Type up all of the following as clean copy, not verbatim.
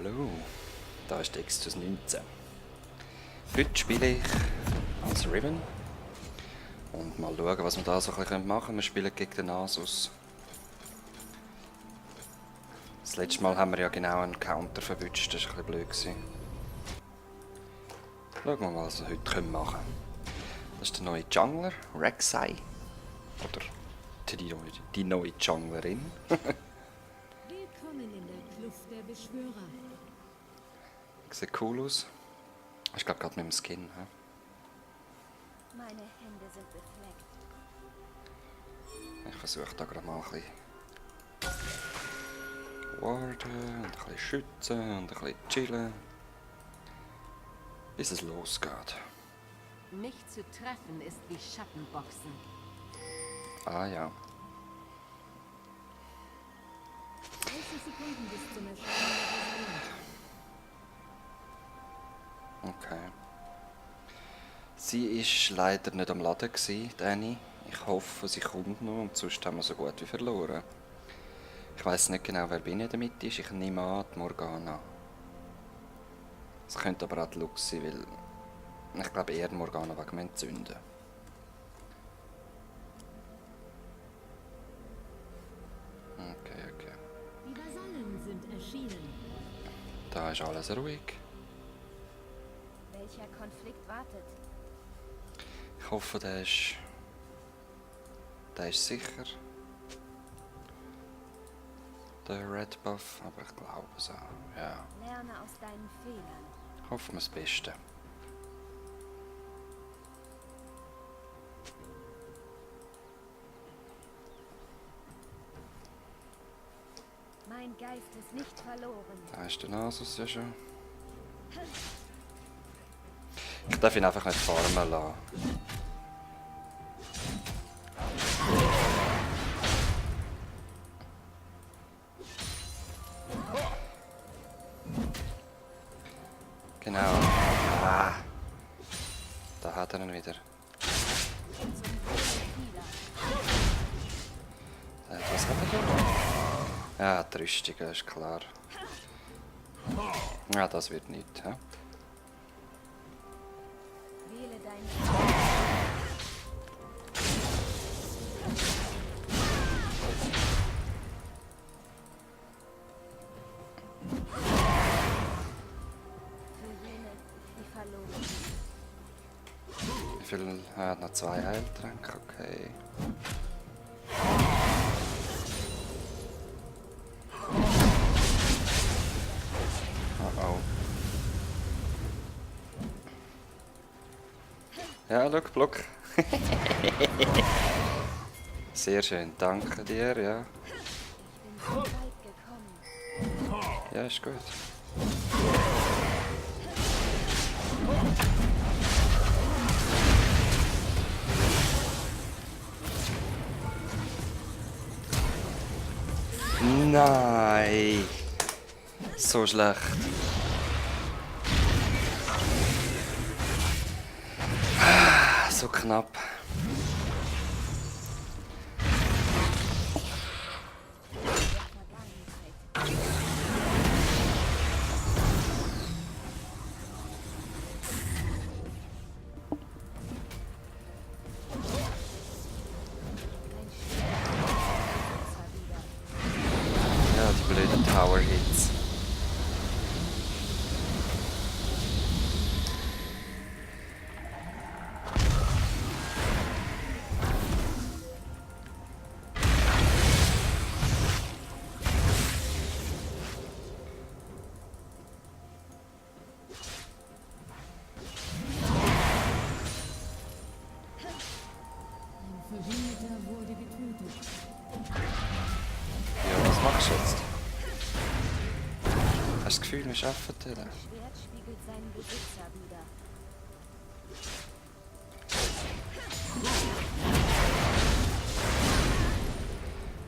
Hallo, da ist Dextus 19. Heute spiele ich als Riven und mal schauen, was wir da so ein bisschen machen können. Wir spielen gegen den Nasus. Das letzte Mal haben wir ja genau einen Counter verwünscht, das war ein bisschen blöd gewesen. Schauen wir mal, was wir heute machen können. Das ist der neue Jungler, Rek'Sai. Oder die neue Junglerin. Willkommen in der Kluft der Beschwörer. Sieht cool aus. Ich glaube gerade mit dem Skin. He? Meine Hände sind befleckt. Ich versuche da gerade mal ein bisschen warten und ein bisschen schützen und ein bisschen chillen. Bis es losgeht. Nicht zu treffen ist wie Schattenboxen. Ah ja. 30 Sekunden bis zum Erscheinen der Version. Okay. Sie ist leider nicht am Laden gewesen, Danny. Ich hoffe, sie kommt noch und sonst haben wir so gut wie verloren. Ich weiss nicht genau, wer bei ihr in der Mitte ist. Ich nehme an, die Morgana. Es könnte aber auch die Lux sein, weil ich glaube eher die Morgana wegen dem Entzünden. Okay. Die Vasallen sind erschienen. Da ist alles ruhig. Welcher Konflikt wartet? Ich hoffe, der ist sicher. Der Red Buff, aber ich glaube es auch. Ja. Lerne aus deinen Fehlern. Hoffen wir das Beste. Mein Geist ist nicht verloren. Da ist der Nasus ja schon. Ich darf ihn einfach nicht farmen lassen. Genau. Ah. Da hat er ihn wieder. Was hat er da? Ja, die Rüstung, das ist klar. Ja, das wird nicht. He? Wähle deinen für jene, die verloren sind. Wie viel? Er hat noch 2 Heiltränke, okay. Oh. Ja, schau, Block. Sehr schön, danke dir, ja. Ich bin so weit gekommen. Ja, ist gut. Nein! So schlecht. So knapp. Ja, die blöden Tower Hits. Ein Verbündeter wurde getötet. Ja, was machst du jetzt? Hast du das Gefühl, wir schaffen das? Das Schwert spiegelt seinen Besitzer wider.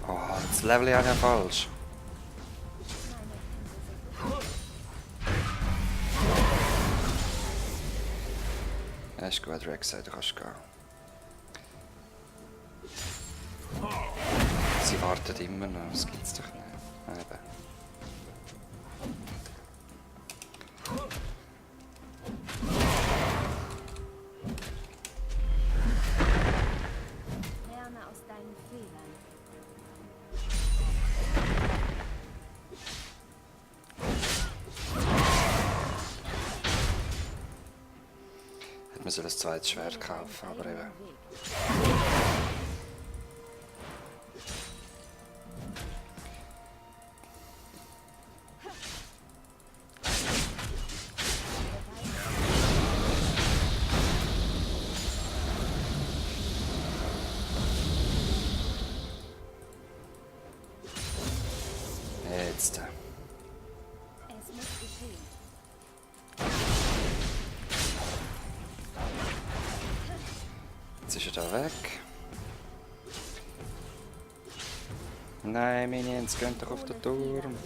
Oh, das Level ist ja falsch. Ja, ist gut, Rek'Sai, du kannst gehen. Sie wartet immer noch, das gibt's doch nicht. Eben. Lerne aus deinen Fehlern. Hätte man so ein zweites Schwert kaufen, aber eben. Eigenen Weg. Jetzt. Es muss geschehen. Jetzt ist er da weg. Nein, Minions, geht doch auf den Turm.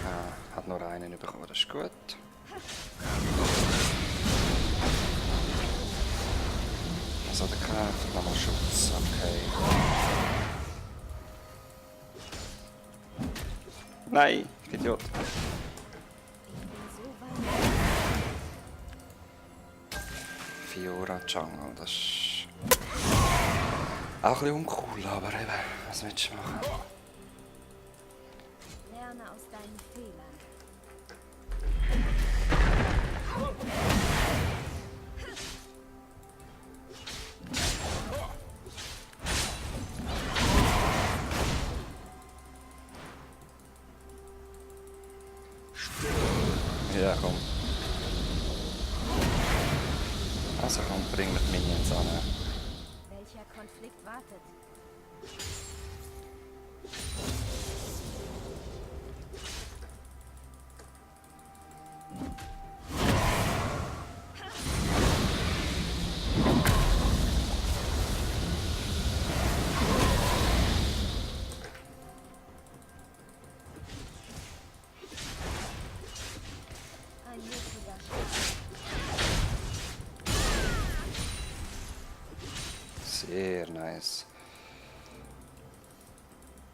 Ah, hat nur einen bekommen, das ist gut. Also der Kraft, nochmal Schutz, okay. Nein, ich Idiot. Ich bin so weit. Fiora Jungle, das ist auch ein bisschen uncool, aber eben, was willst du machen? Lerne aus deinen Fehlern. Ja, komm. Also komm, bring mir die Minions an. Welcher Konflikt wartet? Ein mutiger Schritt. Sehr nice.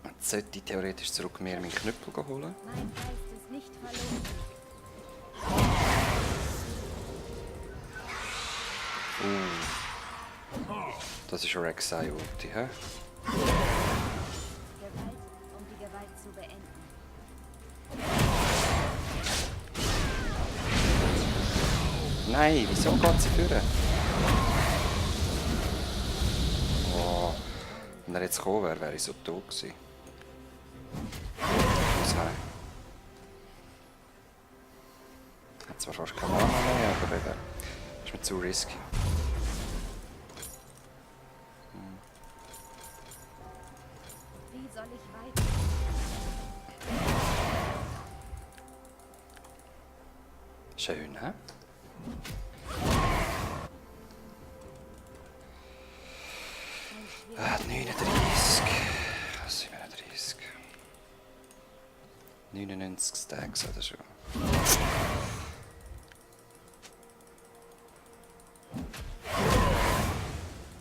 Jetzt sollte ich theoretisch zurück mir meinen Knüppel holen. Mein Geist ist nicht verloren. Das ist Rek'Sai Ulti, hä? Gewalt, um die Gewalt zu beenden. Nein, wieso geht sie durch? Oh, wenn er jetzt gekommen wäre, wäre ich so tot gewesen. Ich muss heim. Hat zwar fast keine Mana mehr, aber eben, ist mir zu risky. Wie soll ich weiter? Schön, hä? Ein schwerer 39. Was sind wir? 30. 99 Stacks oder schon.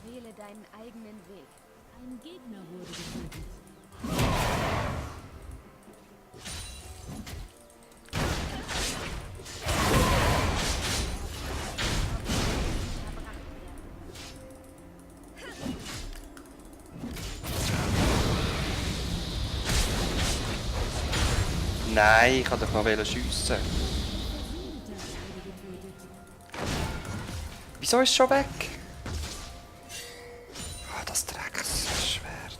Wähle deinen eigenen Weg. Ein Gegner wurde getötet. Nein, ich kann doch noch schiessen. Wieso ist es schon weg? Ah, das Drecksschwert.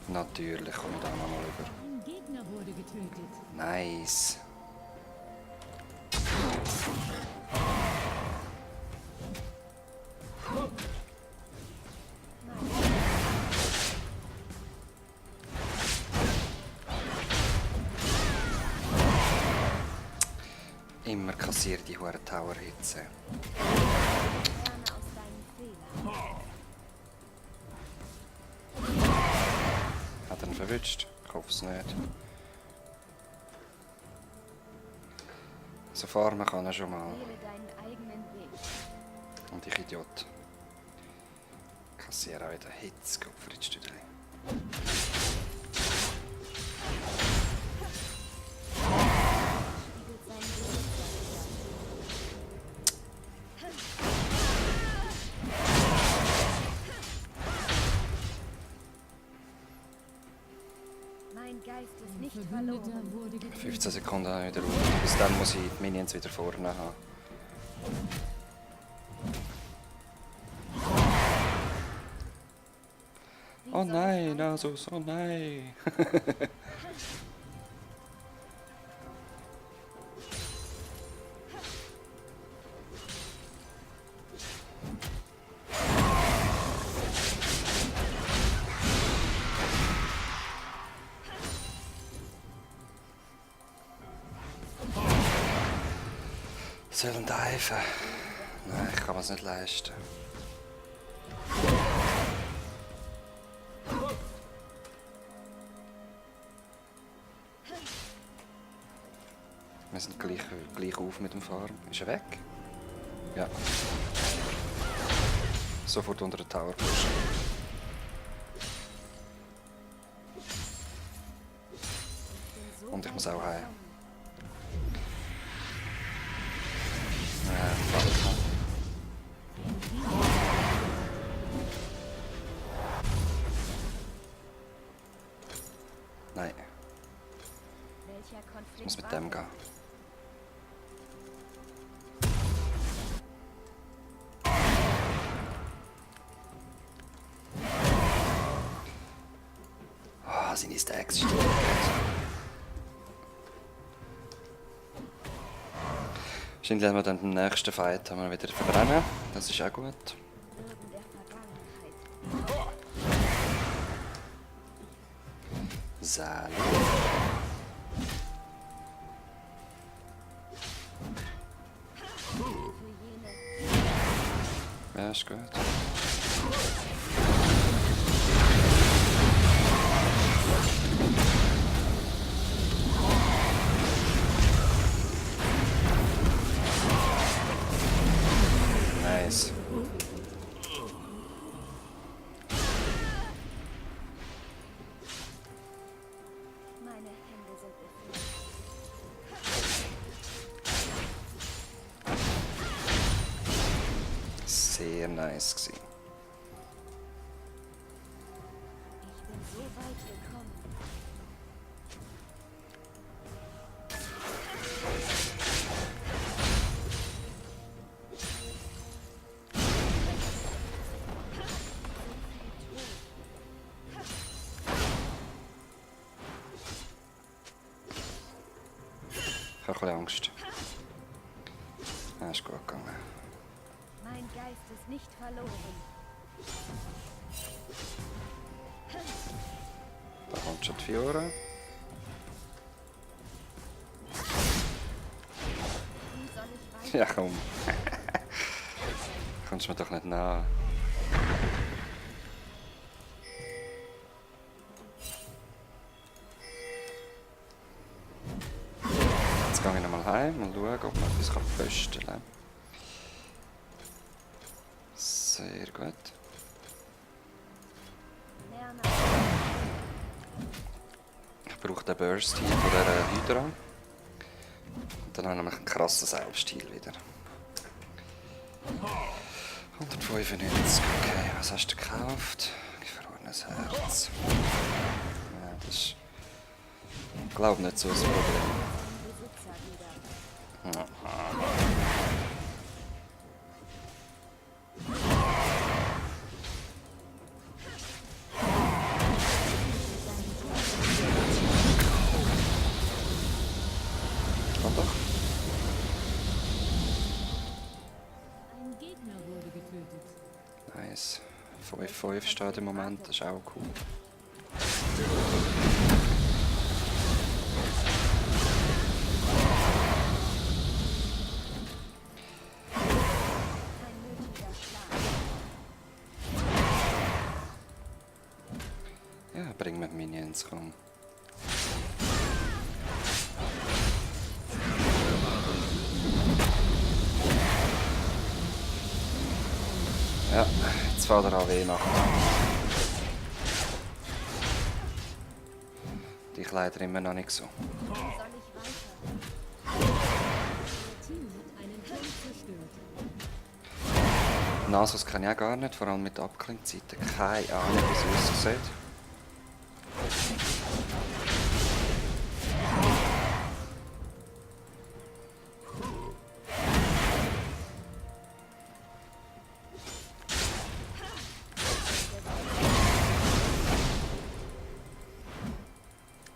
Natürlich komme ich da noch mal rüber. Ein Gegner wurde getötet. Nice. Immer kassiert die hure Tower-Hitze. Lerne aus deinen Fehlern. Hat er ihn verwünscht? Ich hoffe es nicht. So farmen kann er schon mal. Wähle deinen eigenen Weg. Und ich Idiot. kassiere auch wieder Hits, Kupferitsch, du da. Spiegelt seinen Besitzer wieder. Mein Geist ist nicht Verbündeter verloren. wurde getötet. 15 Sekunden habe ich wieder Ruhe. Bis dann muss ich die Minions wieder vorne haben. Oh nein, Nasus, oh nein. Sollen diven? Nein, ich kann mir es nicht leisten. Wir sind gleich auf mit dem Farm. Ist er weg? Ja. Sofort unter den Tower pushen. Und ich muss auch heim. Falcon. Nein, Welcher ich Konflikt muss mit war dem das? gehen. Ah, seine Stacks stimmt. Wahrscheinlich werden wir dann im nächsten Fight haben wir wieder verbrennen. Das ist auch gut. Würden der Vergangenheit. Salut. Für jene, Ja, ist gut. Nice. meine Hände sind befreit. Sehr nice gewesen. Ich bin so weit gekommen. Ich habe ein bisschen Angst. Ja, ist gut gegangen. Mein Geist ist nicht verloren. Da kommt schon die Fiora. Wie soll ich weiter? Ja, komm. Kommst mir doch nicht nah. Jetzt gehe ich nochmal heim und schaue, ob man etwas basteln kann. Sehr gut. Lerner. Ich brauche den Burst hier von dieser Hydra. Und dann habe ich einen krassen Selbstheal wieder. 195, okay, was hast du gekauft? Gefrorenes Herz. Ja, das ist, ich glaube, nicht so ein Problem. Besitzer wieder. Komm doch. Ein Gegner wurde getötet. Nice. 5-5 steht im Moment, das ist auch cool. Ein nötiger Schlag. Ja, bring mir die Minions, komm. Ja, jetzt fährt der AW nach. Dich leider immer noch nicht so. Soll ich weiter? Ihr Team hat einen Turm zerstört. Nasus kann ich auch gar nicht, vor allem mit Abklingzeiten. Keine Ahnung, wie es aussieht.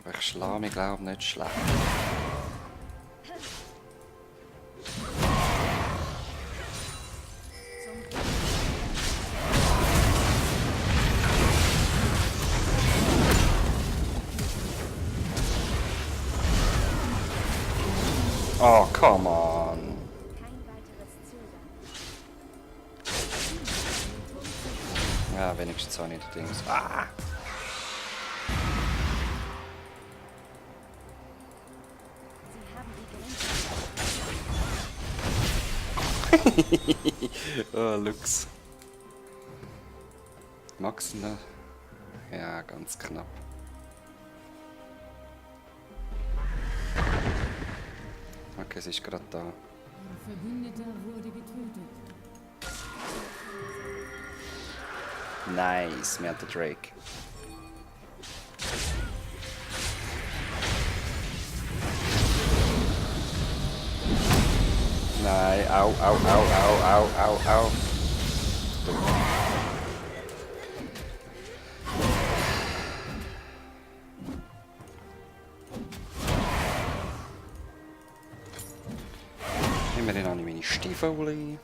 Aber ich schlage mich, glaube ich, nicht schlecht. Oh, come on. Kein weiteres Zögern. Ja, wenigstens habe ich das Ding. Ah! Sie haben die Grenze. Oh, Lux. Max noch? Ja, ganz knapp. Okay, sie ist gerade da. Ein Verbündeter wurde getötet. Nice, wir haben den Drake. Nein, au, au, au, au, au, au, au. Immerhin habe ich meine Stiefel.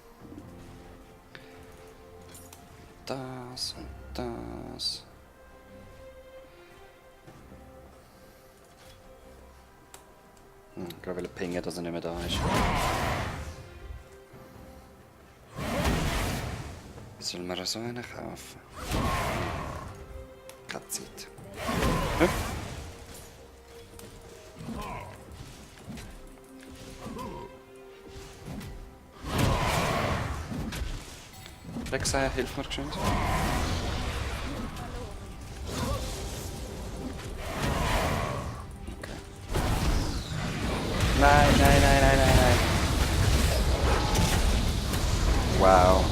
Das und das. Gerade pingen, dass er nicht mehr da ist. Sollen wir so einen kaufen? Keine Zeit. Hä? Rexa, hilf mir geschwind. Okay. Nein, nein, nein, nein, nein, nein. Wow.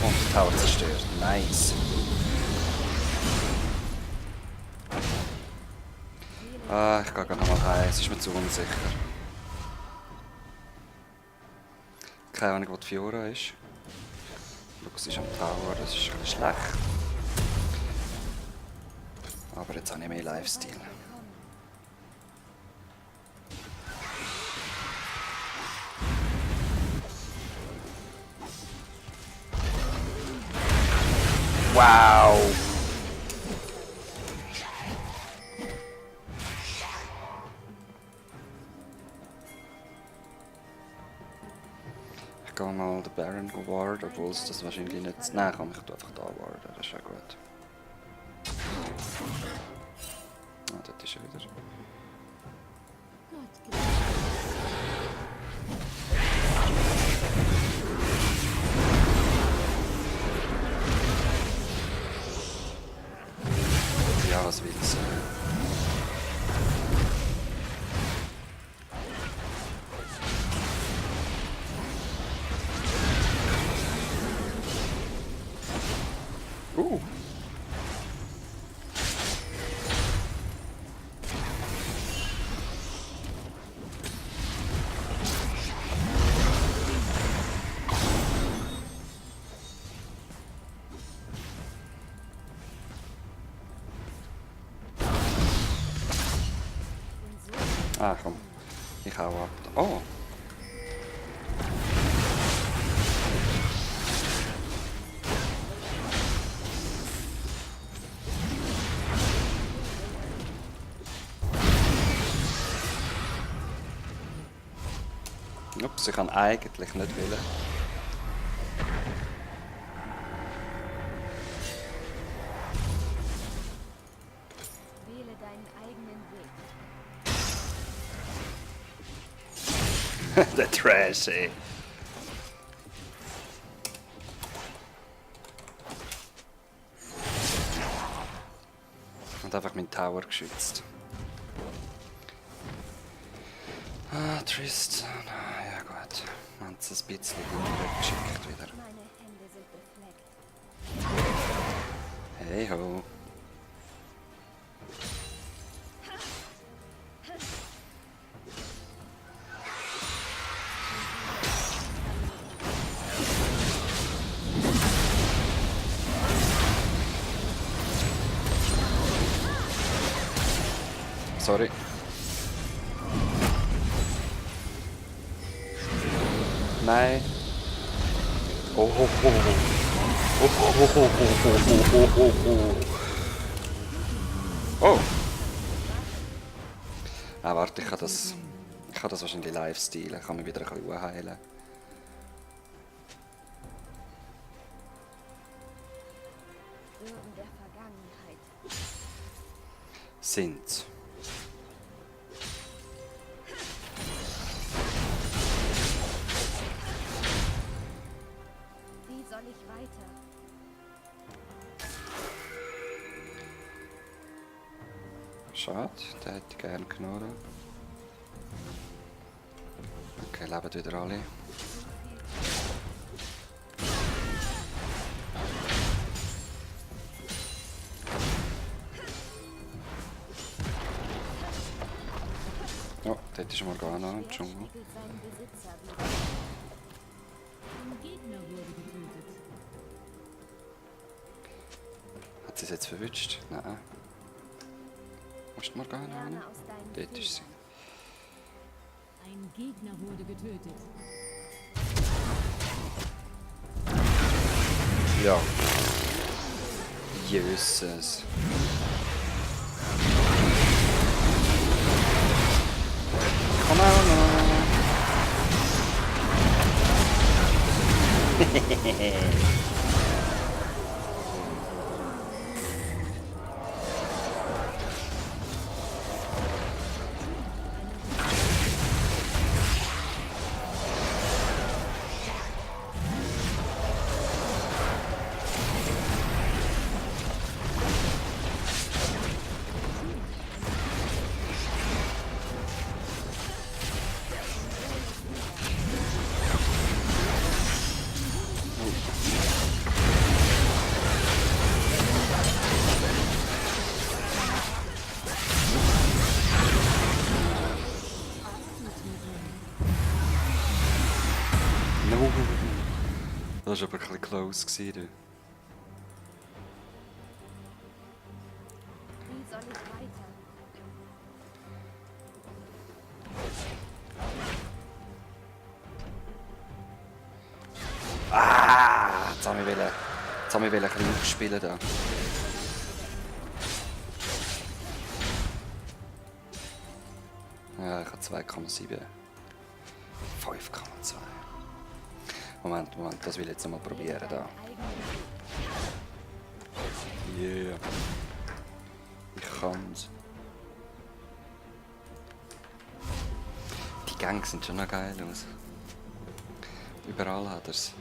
Und die Tower zerstört. Nice. Ah, ich gehe gerade nochmal heim. Es ist mir zu unsicher. Keine Ahnung, wo die Fiora ist. Lux ist am Tower, das ist ein bisschen schlecht. Aber jetzt habe ich mehr Lifestyle. Wow! Ich gehe mal den Baron warden, obwohl es das wahrscheinlich nicht... Nein, kann mich einfach da warden, das ist ja gut. Ah, dort ist er wieder. Gott gibt Ja, was will's? Ah, komm. Ich hau ab. Oh! Ups, ich kann eigentlich nicht wählen. Der Trash, ey. Und einfach meinen Tower geschützt. Ah, Tristan. Ah, ja gut. Man hat es ein bisschen geschickt wieder. Meine Hände sind befleckt. Hey ho. Sorry. Nein. Oh, oh, oh, oh. Oh, oh, oh, oh, oh, oh, oh, oh. Oh. Ah, warte, ich kann das wahrscheinlich live stylen. Ich kann mich wieder ein bisschen heilen. Irren der Vergangenheit. Sind. Wie soll ich weiter? Schade, der hätte ich gerne genommen. Okay, leben wieder alle. Oh, dort ist Morgana im Dschungel. Spiegelt seinen Besitzer wieder. Ein Gegner wurde getötet. Hat sie es jetzt verwünscht? Nein. Wo ist die Morgana? Lerne aus deinen Dort ist sie. Fehlern. Ein Gegner wurde getötet. Ja. Jesus. Come on. No. Das war aber ein bisschen close gewesen, du. Wie soll ich weiter? Ah! Jetzt haben wir ein bisschen aufspielen da. Ja, ich habe 2,7. 5,2. Moment, das will ich jetzt mal probieren da. Yeah. Ich kann's. Die Gangs sind schon noch geil aus. Überall hat er's.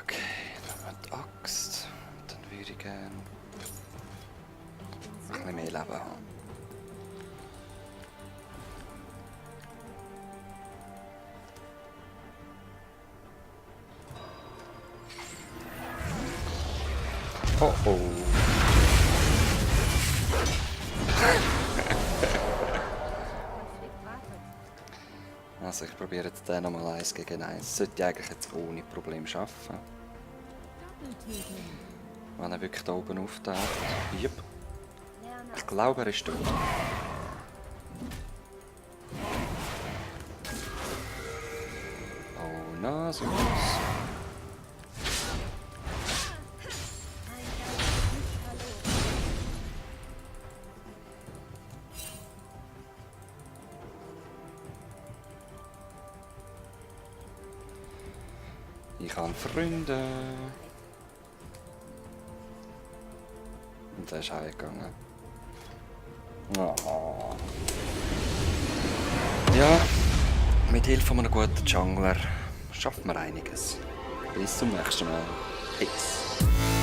Okay, dann haben wir die Axt. Dann würde ich gerne ein bisschen mehr Leben haben. Oh oh. Konflikt wartet. Also ich probiere jetzt den nochmal 1 gegen 1. Sollte ich eigentlich jetzt ohne Problem schaffen. Doppeltötung. Wenn er wirklich da oben auftaucht. Yep. Lerne Ich aus glaube, er ist tot. Oh no, so was. Ein Geist ist nicht verloren. Ich habe Freunde. Und er ist heimgegangen. Oh. Ja, mit Hilfe von einem guten Jungler schaffen wir einiges. Bis zum nächsten Mal. Peace.